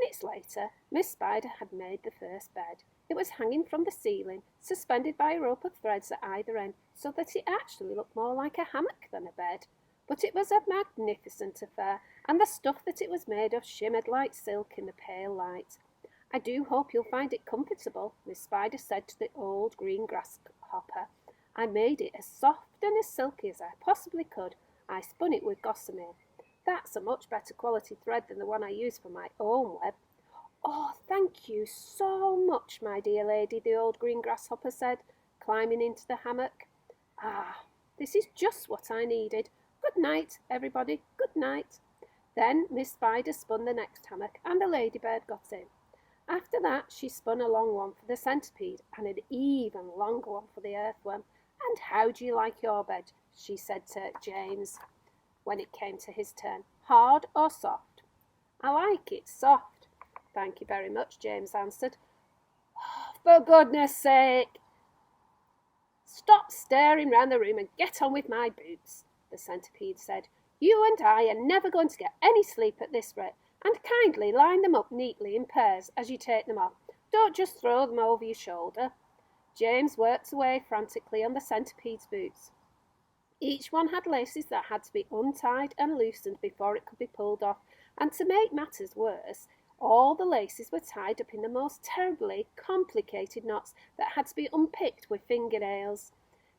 minutes later, Miss Spider had made the first bed. It was hanging from the ceiling, suspended by a rope of threads at either end, so that it actually looked more like a hammock than a bed. But it was a magnificent affair, and the stuff that it was made of shimmered like silk in the pale light. "I do hope you'll find it comfortable," Miss Spider said to the old green grasshopper. "I made it as soft and as silky as I possibly could. I spun it with gossamer. That's a much better quality thread than the one I use for my own web." "Oh, thank you so much, my dear lady," the old green grasshopper said, climbing into the hammock. "Ah, this is just what I needed. Good night, everybody, good night." Then Miss Spider spun the next hammock, and the ladybird got in. After that she spun a long one for the centipede, and an even longer one for the earthworm. "And how do you like your bed?" she said to James when it came to his turn. "Hard or soft?" "I like it soft." "Thank you very much," James answered. "Oh, for goodness sake, stop staring round the room and get on with my boots," the centipede said. "You and I are never going to get any sleep at this rate, and kindly line them up neatly in pairs as you take them off. Don't just throw them over your shoulder." James worked away frantically on the centipede's boots. Each one had laces that had to be untied and loosened before it could be pulled off, and to make matters worse, all the laces were tied up in the most terribly complicated knots that had to be unpicked with fingernails.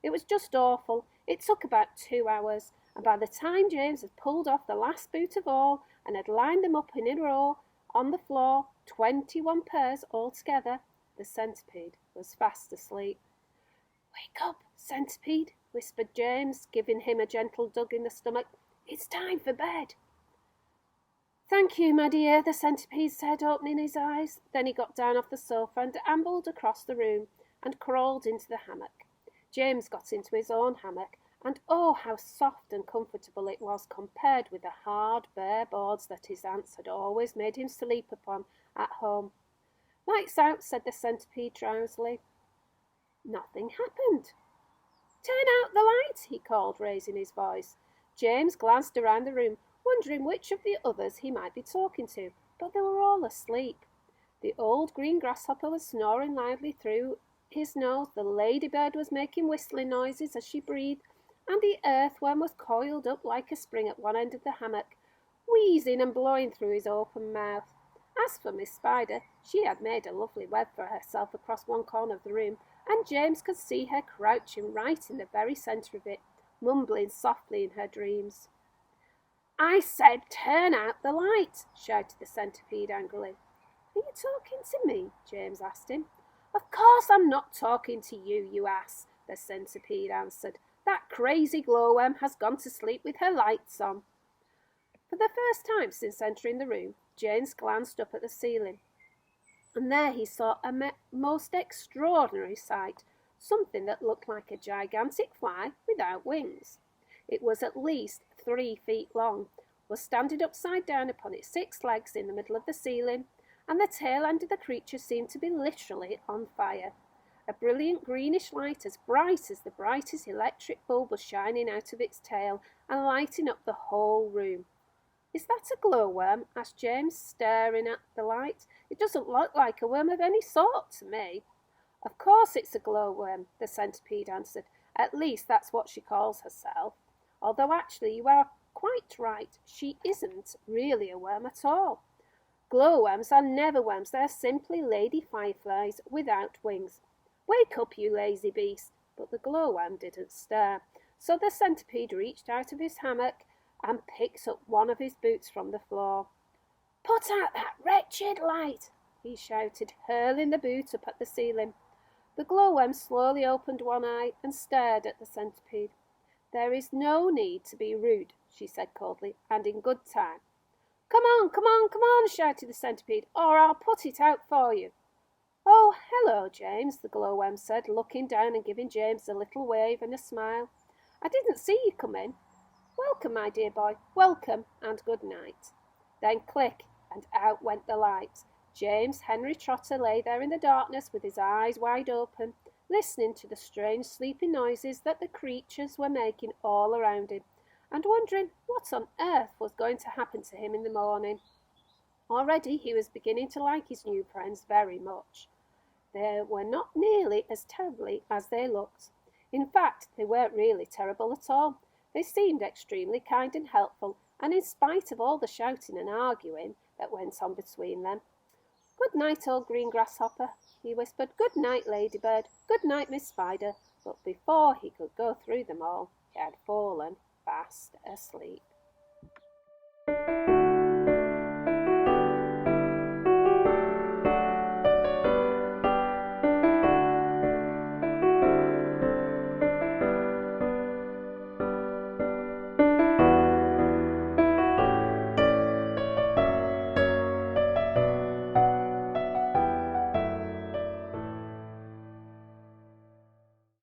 It was just awful. It took about 2 hours, and by the time James had pulled off the last boot of all and had lined them up in a row on the floor, 21 pairs altogether, the centipede was fast asleep. "Wake up, centipede," whispered James, giving him a gentle tug in the stomach. "It's time for bed." "Thank you, my dear," the centipede said, opening his eyes. Then he got down off the sofa and ambled across the room and crawled into the hammock. James got into his own hammock, and oh, how soft and comfortable it was compared with the hard, bare boards that his aunts had always made him sleep upon at home. "Lights out," said the centipede drowsily. Nothing happened. "Turn out the light," he called, raising his voice. James glanced around the room, wondering which of the others he might be talking to, but they were all asleep. The old green grasshopper was snoring loudly through his nose, the ladybird was making whistling noises as she breathed, and the earthworm was coiled up like a spring at one end of the hammock, wheezing and blowing through his open mouth. As for Miss Spider, she had made a lovely web for herself across one corner of the room, and James could see her crouching right in the very centre of it, mumbling softly in her dreams. "I said turn out the light," shouted the centipede angrily. "Are you talking to me?" James asked him. "Of course I'm not talking to you, you ass," the centipede answered. "That crazy glowworm has gone to sleep with her lights on." For the first time since entering the room, James glanced up at the ceiling, and there he saw a most extraordinary sight, something that looked like a gigantic fly without wings. It was at least 3 feet long, was standing upside down upon its 6 legs in the middle of the ceiling, and the tail end of the creature seemed to be literally on fire. A brilliant greenish light as bright as the brightest electric bulb was shining out of its tail and lighting up the whole room. "Is that a glowworm?" asked James, staring at the light. "It doesn't look like a worm of any sort to me." "Of course it's a glowworm," the centipede answered. "At least that's what she calls herself. Although actually you are quite right, she isn't really a worm at all. Glowworms are never worms, they are simply lady fireflies without wings. Wake up, you lazy beast." But the glowworm didn't stir, so the centipede reached out of his hammock and picked up one of his boots from the floor. "Put out that wretched light," he shouted, hurling the boot up at the ceiling. The glowworm slowly opened one eye and stared at the centipede. "There is no need to be rude," she said coldly, "and in good time." "Come on, come on, come on," shouted the centipede, "or I'll put it out for you." "Oh, hello, James," the glowworm said, looking down and giving James a little wave and a smile. "I didn't see you come in. Welcome, my dear boy, welcome, and good night." Then click, and out went the light. James Henry Trotter lay there in the darkness with his eyes wide open, listening to the strange sleepy noises that the creatures were making all around him, and wondering what on earth was going to happen to him in the morning. Already he was beginning to like his new friends very much. They were not nearly as terribly as they looked. In fact, they weren't really terrible at all. They seemed extremely kind and helpful, and in spite of all the shouting and arguing that went on between them. "Good night, old green grasshopper," he whispered. "Good night, Ladybird. Good night, Miss Spider." But before he could go through them all, he had fallen fast asleep.